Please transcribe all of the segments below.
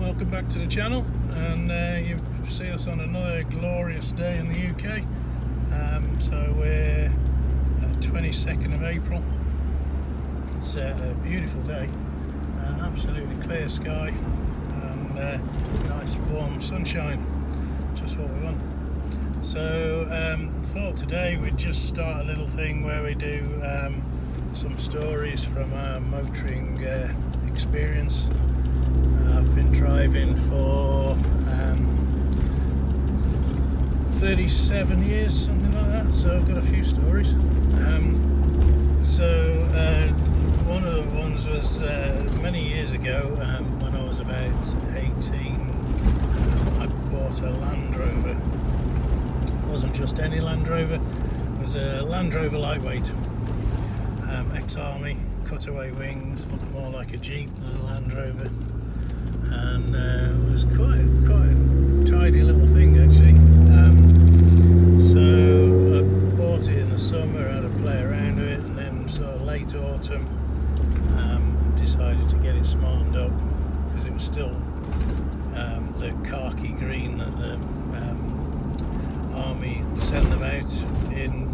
welcome back to the channel, and you see us on another glorious day in the UK. So we're 22nd of April. It's a beautiful day, absolutely clear sky and nice warm sunshine, just what we want. So thought today we'd just start a little thing where we do some stories from our motoring experience. I've been driving for 37 years, something like that, so I've got a few stories. One of the ones was many years ago, when I was about 18. I bought a Land Rover. It wasn't just any Land Rover, it was a Land Rover Lightweight, ex-army, cutaway wings, looked more like a Jeep than a Land Rover, and it was quite a tidy little thing actually. So I bought it in the summer, had a play around with it, and then sort of late autumn decided to get it smartened up, because it was still the khaki green that the army send them out in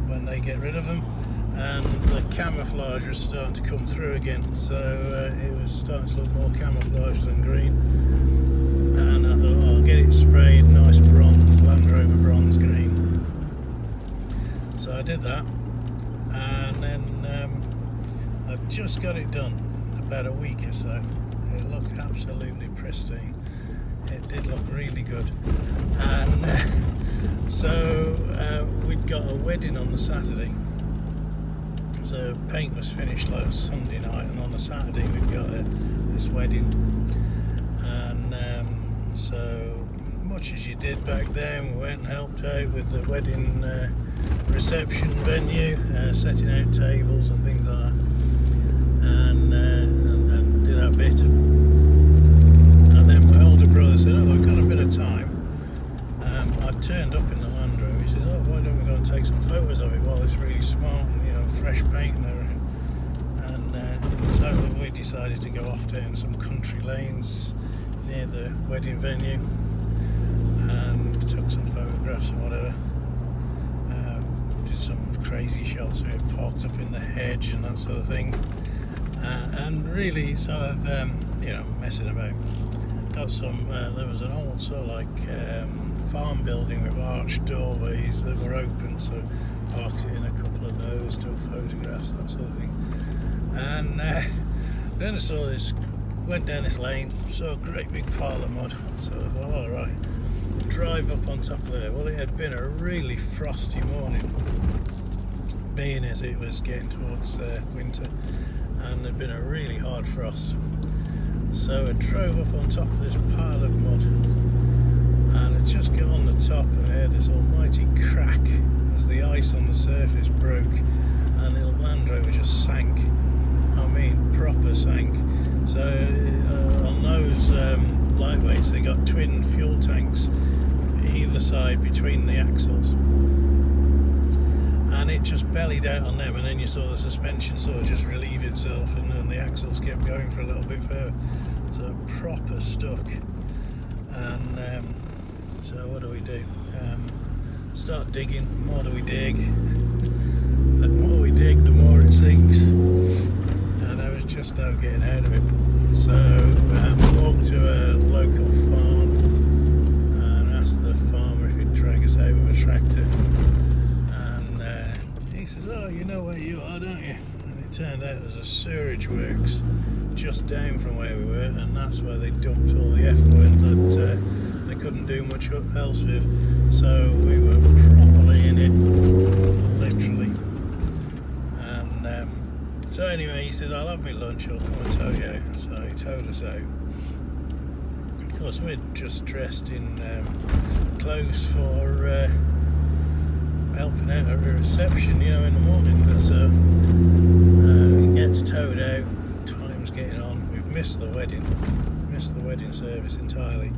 when they get rid of them, and the camouflage was starting to come through again, so it was starting to look more camouflage than green, and I thought, I'll get it sprayed nice bronze, Land Rover bronze green. So I did that, and then I just got it done about a week or so. It looked absolutely pristine. It did look really good, and so we'd got a wedding on the Saturday. So paint was finished like a Sunday night, and on a Saturday we'd got this wedding, and so much as you did back then, we went and helped out with the wedding reception venue, setting out tables and things like that, and did our bit. And then my older brother said, "Oh, I've got a bit of time." I turned up in the Land Rover. He said, "Oh, why don't we go and take some photos of it while it's really smart and, you know, fresh paint and everything." And so we decided to go off down some country lanes near the wedding venue and took some photographs and whatever. Did some crazy shots of it parked up in the hedge and that sort of thing, and really sort of messing about. Got some. There was an old sort of like farm building with arched doorways that were open, so parked it in a couple of those, took photographs, that sort of thing. And then I saw this, went down this lane, saw a great big pile of mud, so I thought, all right, drive up on top of there. Well, it had been a really frosty morning, being as it was getting towards winter, and there'd been a really hard frost. So I drove up on top of this pile of mud, and I just got on the top and I heard this almighty crack as the ice on the surface broke, and the Land Rover just sank. I mean, proper sank. So on those lightweights, they got twin fuel tanks either side between the axles, and it just bellied out on them, and then you saw the suspension sort of just relieve itself, and then the axles kept going for a little bit further. So proper stuck. And so what do? Start digging. The more do we dig, the more we dig, the more it sinks, and there was just no getting out of it. So we walked to a local farm and asked the farmer if he'd drag us out with a tractor, and he says, "Oh, you know where you are, don't you?" And it turned out there's a sewerage works just down from where we were, and that's where they dumped all the effluent that they couldn't do much else with. So we were properly in it, literally. And so anyway, he says, "I'll have my lunch, I'll come and tow you out." So he towed us out. Of course, we'd just dressed in clothes for helping out at a reception, you know, in the morning. So he gets towed out, time's getting on. We've missed the wedding service entirely.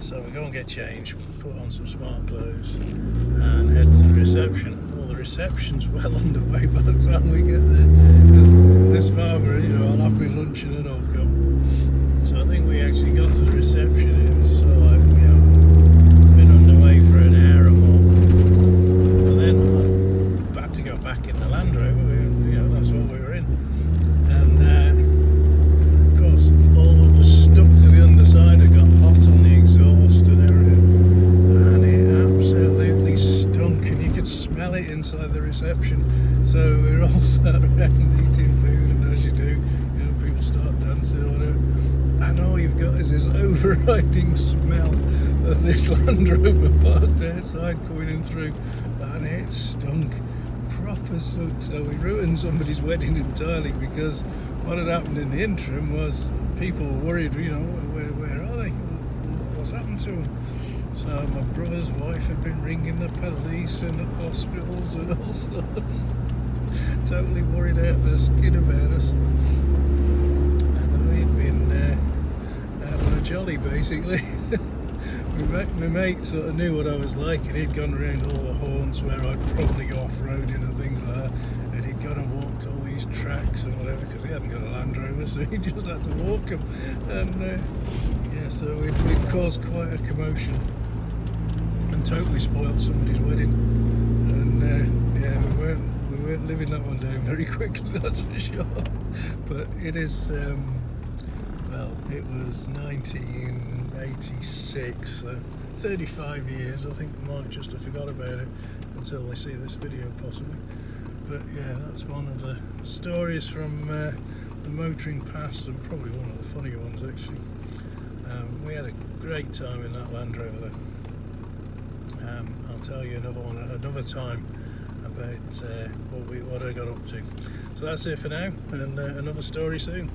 So we go and get changed, put on some smart clothes, and head to the reception. Well, the reception's well underway by the time we get there. This farmer, I'll have my lunch and then I'll come. So I think you've got is this overriding smell of this Land Rover parked outside coming in through, and it stunk, proper stunk. So we ruined somebody's wedding entirely, because what had happened in the interim was people were worried, you know, where are they? What's happened to them? So my brother's wife had been ringing the police and the hospitals and all sorts, totally worried out their skin about us. And we'd been out on a jolly, basically. My mate sort of knew what I was like, and he'd gone around all the haunts where I'd probably go off-roading and things like that, and he'd gone and walked all these tracks and whatever, because he hadn't got a Land Rover, so he just had to walk them. And yeah, so we'd caused quite a commotion and totally spoilt somebody's wedding. And yeah, we weren't living that one down very quickly, that's for sure. But it is, well, it was 1986, so 35 years. I think Mike just forgot about it until they see this video, possibly. But yeah, that's one of the stories from the motoring past, and probably one of the funnier ones, actually. We had a great time in that Land Rover, though. I'll tell you another one another time about what I got up to. So that's it for now, and another story soon.